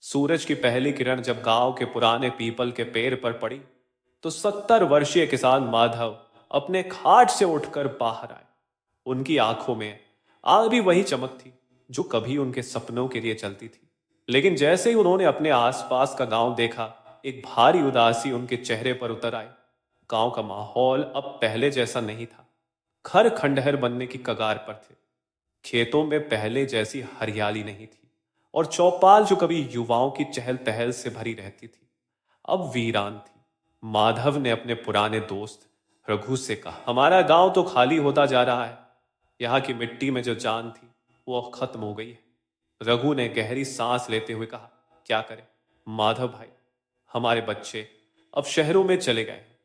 सूरज की पहली किरण जब गांव के पुराने पीपल के पेड़ पर पड़ी तो 70 वर्षीय किसान माधव अपने खाट से उठकर बाहर आए। उनकी आंखों में आज भी वही चमक थी जो कभी उनके सपनों के लिए चलती थी। लेकिन जैसे ही उन्होंने अपने आसपास का गांव देखा, एक भारी उदासी उनके चेहरे पर उतर आई। गांव का माहौल अब पहले जैसा नहीं था। घर खंडहर बनने की कगार पर थे। खेतों में पहले जैसी हरियाली नहीं थी और चौपाल जो कभी युवाओं की चहल पहल से भरी रहती थी अब वीरान थी। माधव ने अपने पुराने दोस्त रघु से कहा, हमारा गांव तो खाली होता जा रहा है। यहाँ की मिट्टी में जो जान थी वो अब खत्म हो गई है। रघु ने गहरी सांस लेते हुए कहा, क्या करें माधव भाई, हमारे बच्चे अब शहरों में चले गए हैं।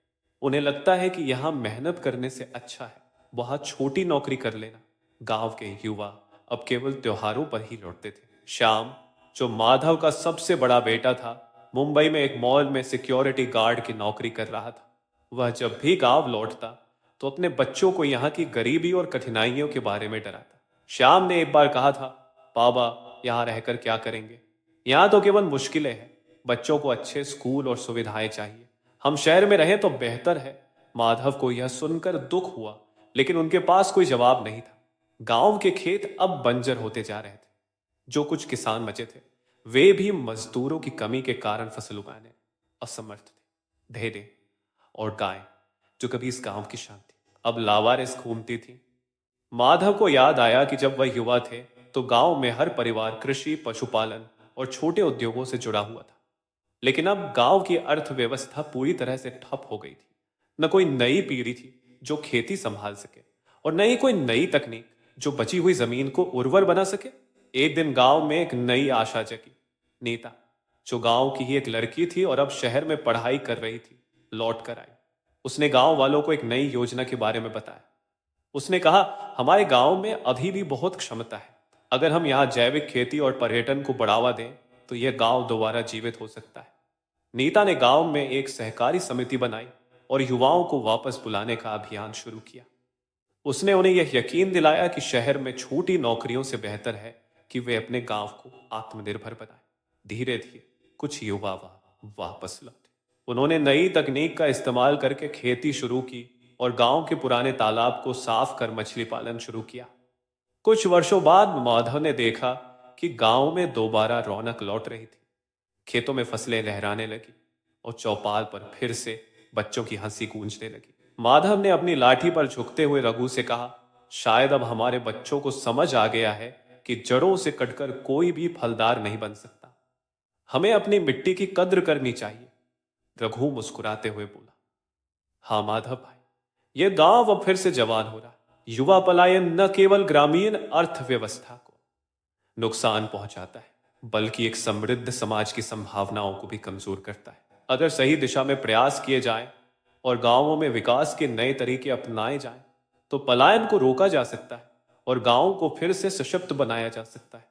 उन्हें लगता है कि यहां मेहनत करने से अच्छा है वहां छोटी नौकरी कर लेना। गांव के युवा अब केवल त्योहारों पर ही लौटते थे। श्याम, जो माधव का सबसे बड़ा बेटा था, मुंबई में एक मॉल में सिक्योरिटी गार्ड की नौकरी कर रहा था। वह जब भी गांव लौटता तो अपने बच्चों को यहाँ की गरीबी और कठिनाइयों के बारे में डराता। श्याम ने एक बार कहा था, बाबा यहाँ रहकर क्या करेंगे, यहाँ तो केवल मुश्किलें हैं। बच्चों को अच्छे स्कूल और सुविधाएं चाहिए, हम शहर में रहें तो बेहतर है। माधव को यह सुनकर दुख हुआ, लेकिन उनके पास कोई जवाब नहीं था। गांव के खेत अब बंजर होते जा रहे थे। जो कुछ किसान बचे थे वे भी मजदूरों की कमी के कारण फसल उगाने असमर्थ थे। भेड़ें और गायें जो कभी इस गांव की शान थी अब लावारिस घूमती थी। माधव को याद आया कि जब वह युवा थे तो गांव में हर परिवार कृषि, पशुपालन और छोटे उद्योगों से जुड़ा हुआ था। लेकिन अब गांव की अर्थव्यवस्था पूरी तरह से ठप हो गई थी। न कोई नई पीढ़ी थी जो खेती संभाल सके और न ही कोई नई तकनीक जो बची हुई जमीन को उर्वर बना सके। एक दिन गांव में एक नई आशा जगी। नीता, जो गांव की ही एक लड़की थी और अब शहर में पढ़ाई कर रही थी, लौट कर आई। उसने गांव वालों को एक नई योजना के बारे में बताया। उसने कहा, हमारे गांव में अभी भी बहुत क्षमता है। अगर हम यहाँ जैविक खेती और पर्यटन को बढ़ावा दें तो यह गांव दोबारा जीवित हो सकता है। नीता ने गांव में एक सहकारी समिति बनाई और युवाओं को वापस बुलाने का अभियान शुरू किया। उसने उन्हें यह यकीन दिलाया कि शहर में छोटी नौकरियों से बेहतर है कि वे अपने गांव को आत्मनिर्भर बनाएं। धीरे धीरे कुछ युवा वापस लौटे। उन्होंने नई तकनीक का इस्तेमाल करके खेती शुरू की और गांव के पुराने तालाब को साफ कर मछली पालन शुरू किया। कुछ वर्षों बाद माधव ने देखा कि गांव में दोबारा रौनक लौट रही थी। खेतों में फसलें लहराने लगी और चौपाल पर फिर से बच्चों की हंसी गूंजने लगी। माधव ने अपनी लाठी पर झुकते हुए रघु से कहा, शायद अब हमारे बच्चों को समझ आ गया है कि जड़ों से कटकर कोई भी फलदार नहीं बन सकता। हमें अपनी मिट्टी की कद्र करनी चाहिए। रघु मुस्कुराते हुए बोला, हाँ माधव भाई, यह गांव अब फिर से जवान हो रहा। युवा पलायन न केवल ग्रामीण अर्थव्यवस्था को नुकसान पहुंचाता है बल्कि एक समृद्ध समाज की संभावनाओं को भी कमजोर करता है। अगर सही दिशा में प्रयास किए जाएं और गांवों में विकास के नए तरीके अपनाए जाएं तो पलायन को रोका जा सकता है और गांवों को फिर से सशक्त बनाया जा सकता है।